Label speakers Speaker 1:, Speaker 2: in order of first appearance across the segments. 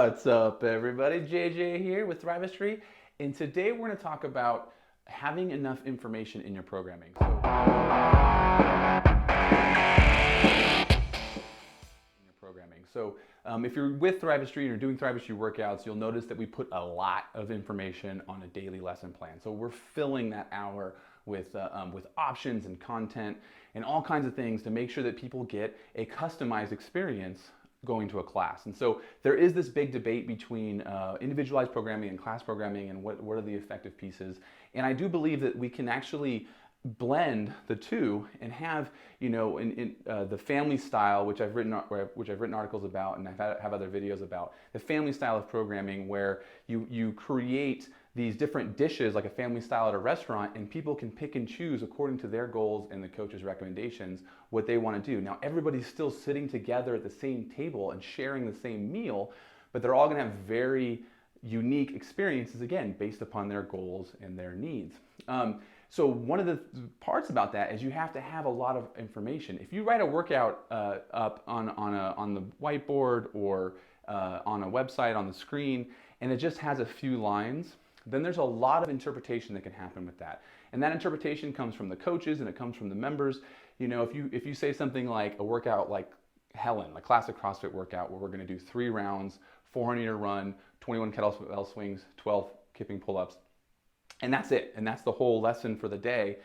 Speaker 1: What's up, everybody? JJ here with Thrivistry, and today we're going to talk about having enough information in your programming. If you're with Thrivistry and you're doing Thrivistry workouts, you'll notice that we put a lot of information on a daily lesson plan. So we're filling that hour with options and content and all kinds of things to make sure that people get a customized experience going to a class. And so there is this big debate between individualized programming and class programming and what are the effective pieces. And I do believe that we can actually blend the two and have, the family style, which I've written articles about, and have other videos about, the family style of programming where you create these different dishes like a family style at a restaurant, and people can pick and choose according to their goals and the coach's recommendations what they want to do. Now everybody's still sitting together at the same table and sharing the same meal, but they're all going to have very unique experiences, again, based upon their goals and their needs. So one of the parts about that is you have to have a lot of information. If you write a workout up on the whiteboard or on a website on the screen, and it just has a few lines, then there's a lot of interpretation that can happen with that. And that interpretation comes from the coaches and it comes from the members. If you say something like a workout like Helen, a classic CrossFit workout where we're going to do 3 rounds, 400-meter run, 21 kettlebell swings, 12 kipping pull-ups, and that's it. And that's the whole lesson for the day.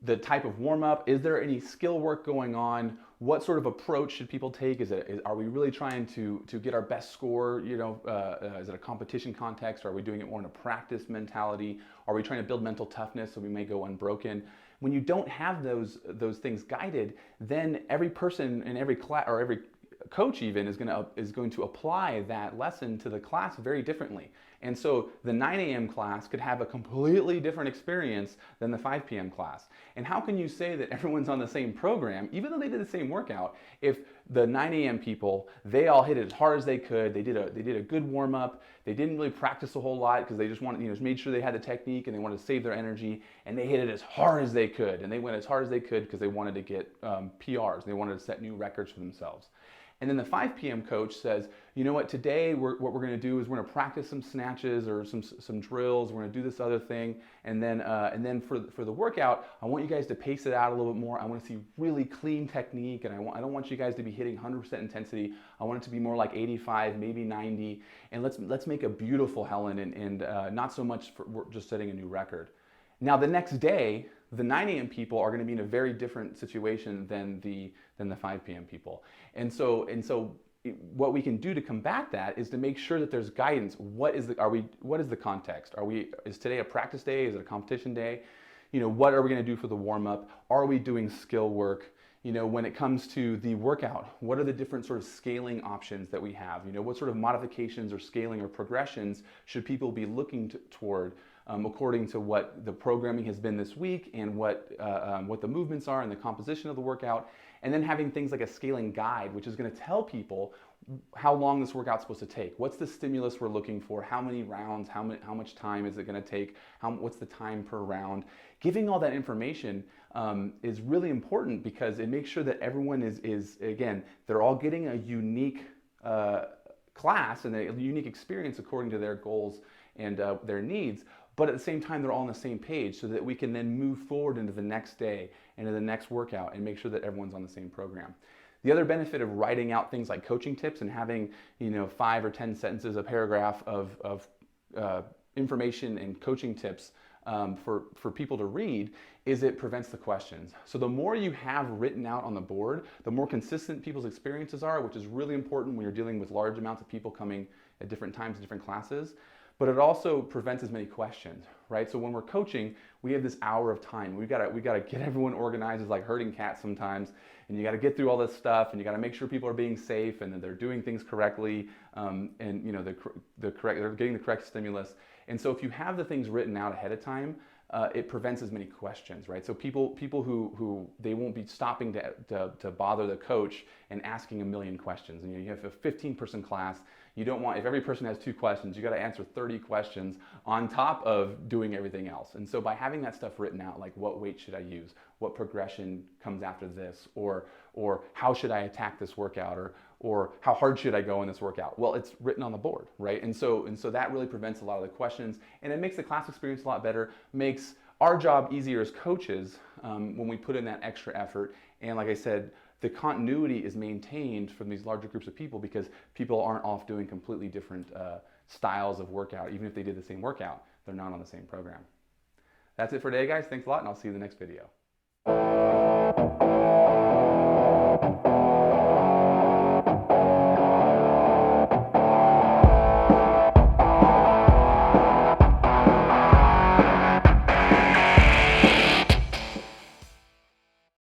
Speaker 1: The type of warm-up, is there any skill work going on? What sort of approach should people take? Are we really trying to get our best score? Is it a competition context? Or are we doing it more in a practice mentality? Are we trying to build mental toughness so we may go unbroken? When you don't have those things guided, then every person in every class or every coach even is going to apply that lesson to the class very differently. And so the 9 a.m. class could have a completely different experience than the 5 p.m. class. And how can you say that everyone's on the same program, even though they did the same workout, if the 9 a.m. people, they all hit it as hard as they could, they did a good warm up, they didn't really practice a whole lot because they just wanted, just made sure they had the technique and they wanted to save their energy, and they hit it as hard as they could, and they went as hard as they could because they wanted to get PRs, they wanted to set new records for themselves. And then the 5 p.m. coach says, you know what, today what we're going to do is we're going to practice some snatches or some drills. We're going to do this other thing. And then for the workout, I want you guys to pace it out a little bit more. I want to see really clean technique, and I don't want you guys to be hitting 100% intensity. I want it to be more like 85, maybe 90. And let's make a beautiful Helen and not so much for just setting a new record. Now the next day, the 9 a.m. people are going to be in a very different situation than the 5 p.m. people. And so what we can do to combat that is to make sure that there's guidance. What is the context? Is today a practice day? Is it a competition day? What are we going to do for the warm up? Are we doing skill work? When it comes to the workout, what are the different sort of scaling options that we have? What sort of modifications or scaling or progressions should people be looking toward according to what the programming has been this week and what the movements are and the composition of the workout? And then having things like a scaling guide, which is going to tell people how long this workout's supposed to take. What's the stimulus we're looking for? How many rounds? How much time is it going to take? What's the time per round? Giving all that information is really important because it makes sure that everyone is again, they're all getting a unique class and a unique experience according to their goals and their needs. But at the same time, they're all on the same page so that we can then move forward into the next day, into the next workout, and make sure that everyone's on the same program. The other benefit of writing out things like coaching tips and having 5 or 10 sentences, a paragraph of information and coaching tips for people to read is it prevents the questions. So the more you have written out on the board, the more consistent people's experiences are, which is really important when you're dealing with large amounts of people coming at different times in different classes. But it also prevents as many questions, right? So when we're coaching, we have this hour of time. We gotta get everyone organized. It's like herding cats sometimes, and you gotta get through all this stuff, and you gotta make sure people are being safe and that they're doing things correctly, and they're getting the correct stimulus. And so if you have the things written out ahead of time, it prevents as many questions, right? So people who they won't be stopping to bother the coach and asking a million questions. And you have a 15-person class, You don't want, if every person has 2 questions, you got to answer 30 questions on top of doing everything else. And so by having that stuff written out, like what weight should I use? What progression comes after this? Or how should I attack this workout? Or how hard should I go in this workout? Well, it's written on the board, right? And so that really prevents a lot of the questions, and it makes the class experience a lot better, makes our job easier as coaches when we put in that extra effort. And like I said, the continuity is maintained from these larger groups of people because people aren't off doing completely different styles of workout. Even if they did the same workout, they're not on the same program. That's it for today, guys. Thanks a lot, and I'll see you in the next video.